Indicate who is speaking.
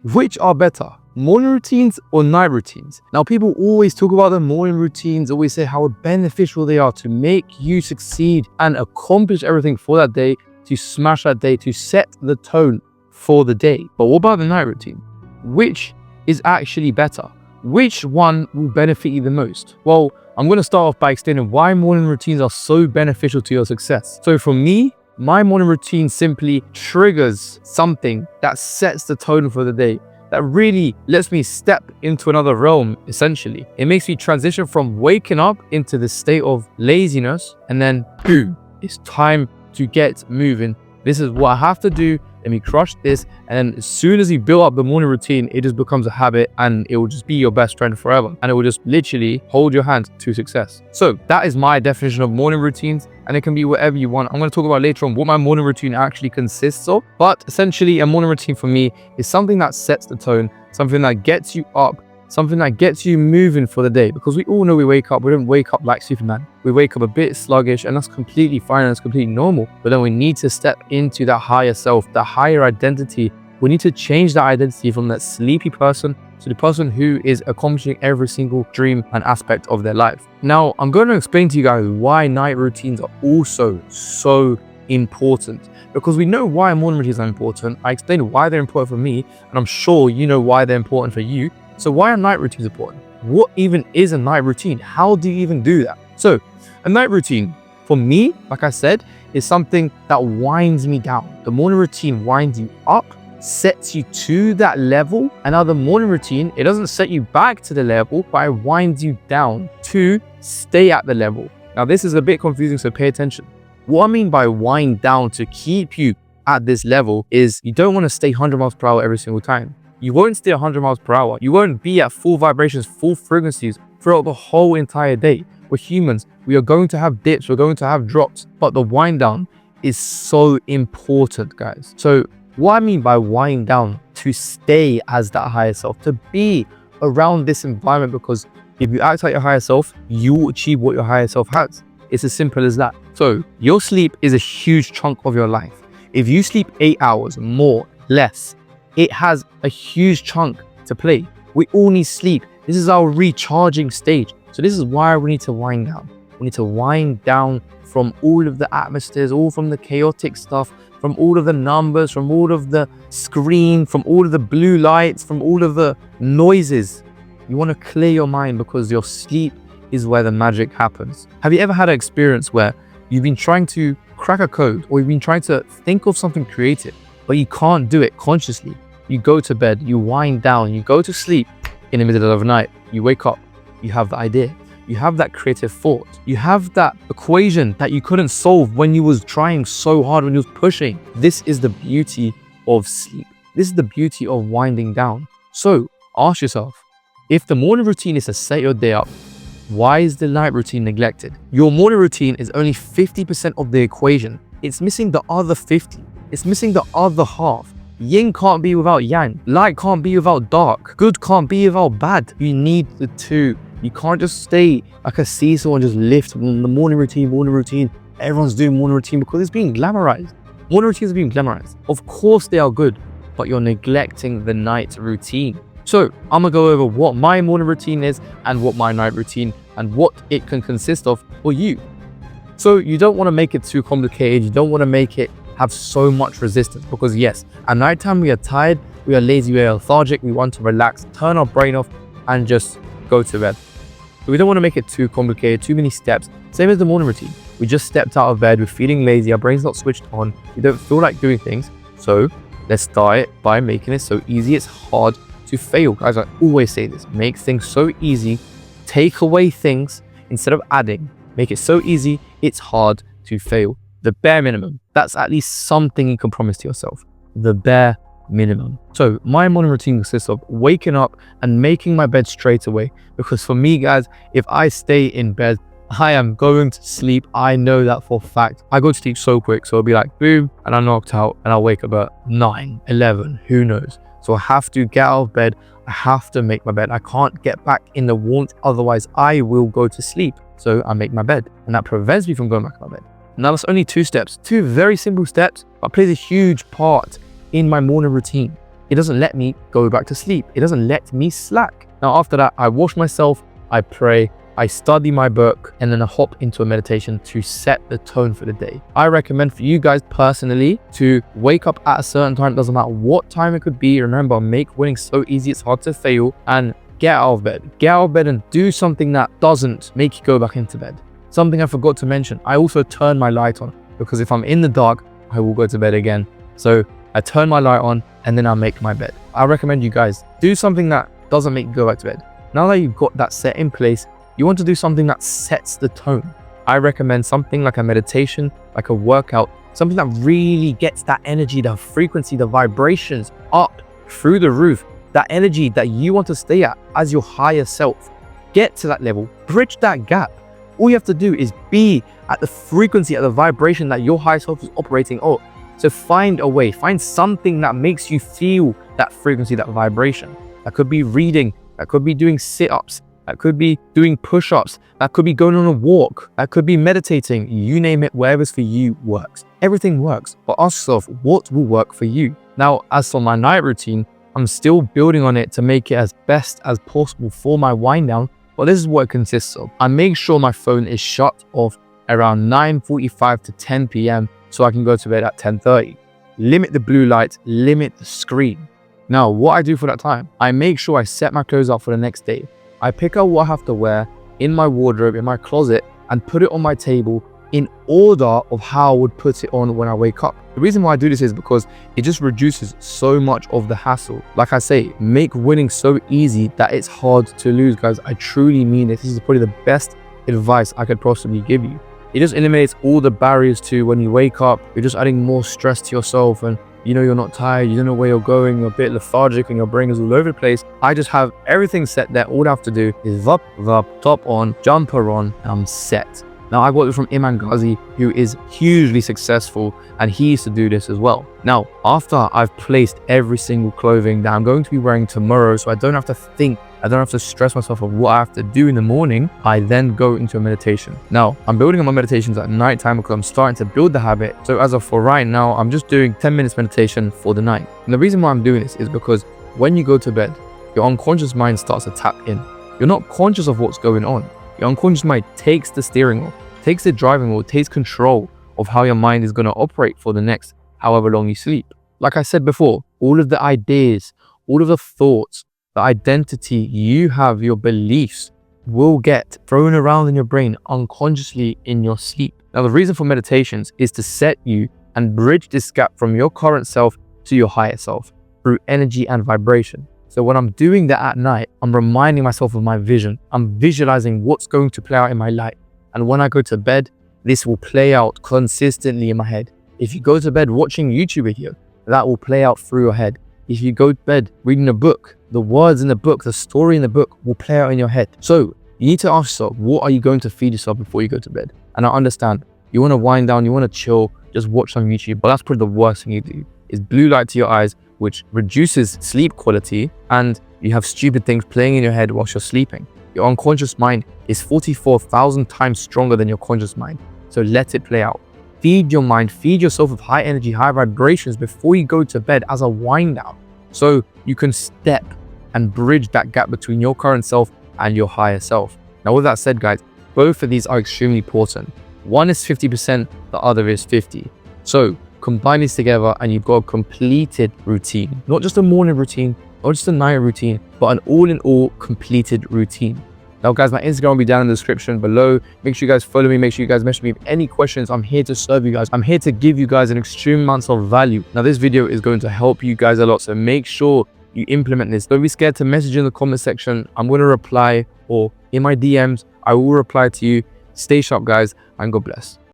Speaker 1: Which are better, morning routines or night routines? Now, people always talk about the morning routines, always say how beneficial they are to make you succeed and accomplish everything for that day, to smash that day, to set the tone for the day. But what about the night routine? Which is actually better? Which one will benefit you the most? Well, I'm going to start off by explaining why morning routines are so beneficial to your success. So for me, my morning routine simply triggers something that sets the tone for the day, that really lets me step into another realm, essentially. It makes me transition from waking up into the state of laziness, and then boom, it's time to get moving. This is what I have to do. Let me crush this. And as soon as you build up the morning routine, it just becomes a habit, and it will just be your best friend forever. And it will just literally hold your hand to success. So that is my definition of morning routines, and it can be whatever you want. I'm going to talk about later on what my morning routine actually consists of. But essentially, a morning routine for me is something that sets the tone, something that gets you up, something that gets you moving for the day. Because we all know we wake up, we don't wake up like Superman. We wake up a bit sluggish, and that's completely fine, and that's completely normal. But then we need to step into that higher self, that higher identity. We need to change that identity from that sleepy person to the person who is accomplishing every single dream and aspect of their life. Now, I'm going to explain to you guys why night routines are also so important, because we know why morning routines are important. I explained why they're important for me, and I'm sure you know why they're important for you. So why are night routines important? What even is a night routine? How do you even do that? So a night routine for me, like I said, is something that winds me down. The morning routine winds you up, sets you to that level. And now the morning routine, it doesn't set you back to the level, but it winds you down to stay at the level. Now this is a bit confusing, so pay attention. What I mean by wind down to keep you at this level is you don't want to stay 100 miles per hour every single time. You won't stay 100 miles per hour. You won't be at full vibrations, full frequencies throughout the whole entire day. We're humans. We are going to have dips. We're going to have drops. But the wind down is so important, guys. So what I mean by wind down, to stay as that higher self, to be around this environment, because if you act like your higher self, you will achieve what your higher self has. It's as simple as that. So your sleep is a huge chunk of your life. If you sleep 8 hours, more, less, it has a huge chunk to play. We all need sleep. This is our recharging stage. So this is why we need to wind down. We need to wind down from all of the atmospheres, all from the chaotic stuff, from all of the numbers, from all of the screen, from all of the blue lights, from all of the noises. You want to clear your mind, because your sleep is where the magic happens. Have you ever had an experience where you've been trying to crack a code, or you've been trying to think of something creative, but you can't do it consciously? You go to bed, you wind down, you go to sleep in the middle of the night, you wake up, you have the idea, you have that creative thought, you have that equation that you couldn't solve when you was trying so hard, when you was pushing. This is the beauty of sleep. This is the beauty of winding down. So ask yourself, if the morning routine is to set your day up, why is the night routine neglected? Your morning routine is only 50% of the equation. It's missing the other 50. It's missing the other half. Yin can't be without yang. Light can't be without dark. Good can't be without bad. You need the two. You can't just stay like a seesaw and just lift the morning routine. Everyone's doing morning routine because it's being glamorized. Morning routines are being glamorized. Of course they are good, but you're neglecting the night routine. So I'm gonna go over what my morning routine is and what my night routine and what it can consist of for you. So you don't want to make it too complicated. You don't want to make it have so much resistance, because yes, at nighttime we are tired, we are lazy, we are lethargic, we want to relax, turn our brain off and just go to bed. So we don't want to make it too complicated, too many steps. Same as the morning routine. We just stepped out of bed, we're feeling lazy, our brain's not switched on, we don't feel like doing things. So let's start it by making it so easy it's hard to fail. Guys, I always say this, make things so easy, take away things instead of adding. Make it so easy it's hard to fail. The bare minimum. That's at least something you can promise to yourself. The bare minimum. So my morning routine consists of waking up and making my bed straight away. Because for me, guys, if I stay in bed, I am going to sleep. I know that for a fact. I go to sleep so quick. So it'll be like boom, and I'm knocked out, and I'll wake up at 9, 11, who knows. So I have to get out of bed. I have to make my bed. I can't get back in the warmth, otherwise I will go to sleep. So I make my bed, and that prevents me from going back to my bed. Now that's only 2 steps, 2 very simple steps, but plays a huge part in my morning routine. it doesn't let me go back to sleep. It doesn't let me slack. Now, after that, I wash myself, I pray, I study my book, and then I hop into a meditation to set the tone for the day. I recommend for you guys personally to wake up at a certain time. It doesn't matter what time it could be. Remember, make winning so easy, it's hard to fail. And get out of bed. Get out of bed and do something that doesn't make you go back into bed. Something I forgot to mention, I also turn my light on, because if I'm in the dark, I will go to bed again. So I turn my light on and then I make my bed. I recommend you guys do something that doesn't make you go back to bed. Now that you've got that set in place, you want to do something that sets the tone. I recommend something like a meditation, like a workout, something that really gets that energy, the frequency, the vibrations up through the roof, that energy that you want to stay at as your higher self. Get to that level, bridge that gap. All you have to do is be at the frequency, at the vibration that your higher self is operating on. So find a way, find something that makes you feel that frequency, that vibration. That could be reading, that could be doing sit-ups, that could be doing push-ups, that could be going on a walk, that could be meditating. You name it, whatever's for you works. Everything works, but ask yourself, what will work for you? Now, as for my night routine, I'm still building on it to make it as best as possible for my wind down, but this is what it consists of. I make sure my phone is shut off around 9:45 to 10 p.m. so I can go to bed at 10:30. Limit the blue light, limit the screen. Now, what I do for that time, I make sure I set my clothes up for the next day. I pick out what I have to wear in my wardrobe, in my closet, and put it on my table in order of how I would put it on when I wake up. The reason why I do this is because it just reduces so much of the hassle. Like I say, make winning so easy that it's hard to lose, guys. I truly mean it. This is probably the best advice I could possibly give you. It just eliminates all the barriers to when you wake up. You're just adding more stress to yourself, and you know you're not tired, you don't know where you're going, you're a bit lethargic and your brain is all over the place. I just have everything set there. All I have to do is vup, top on, jumper on, and I'm set. Now, I got it from Imran Ghazi, who is hugely successful, and he used to do this as well. Now, after I've placed every single clothing that I'm going to be wearing tomorrow, so I don't have to think, I don't have to stress myself of what I have to do in the morning, I then go into a meditation. Now, I'm building on my meditations at night time because I'm starting to build the habit. So as of for right now, I'm just doing 10 minutes meditation for the night. And the reason why I'm doing this is because when you go to bed, your unconscious mind starts to tap in. You're not conscious of what's going on. Your unconscious mind takes the steering wheel, takes the driving wheel, takes control of how your mind is going to operate for the next however long you sleep. Like I said before, all of the ideas, all of the thoughts, the identity you have, your beliefs will get thrown around in your brain unconsciously in your sleep. Now, the reason for meditations is to set you and bridge this gap from your current self to your higher self through energy and vibration. So when I'm doing that at night, I'm reminding myself of my vision. I'm visualizing what's going to play out in my life. And when I go to bed, this will play out consistently in my head. If you go to bed watching YouTube video, that will play out through your head. If you go to bed reading a book, the words in the book, the story in the book will play out in your head. So you need to ask yourself, what are you going to feed yourself before you go to bed? And I understand, you want to wind down, you want to chill, just watch some YouTube, but that's probably the worst thing you do, is blue light to your eyes, which reduces sleep quality, and you have stupid things playing in your head whilst you're sleeping. Your unconscious mind is 44,000 times stronger than your conscious mind. So let it play out. Feed your mind, feed yourself with high energy, high vibrations before you go to bed as a wind down. So you can step and bridge that gap between your current self and your higher self. Now, with that said, guys, both of these are extremely important. One is 50%, the other is 50. So combine these together and you've got a completed routine. Not just a morning routine, not just a night routine, but an all-in-all completed routine. Now, guys, my Instagram will be down in the description below. Make sure you guys follow me. Make sure you guys message me with any questions. I'm here to serve you guys. I'm here to give you guys an extreme amount of value. Now, this video is going to help you guys a lot, so make sure you implement this. Don't be scared to message in the comment section. I'm going to reply, or in my DMs, I will reply to you. Stay sharp, guys, and God bless.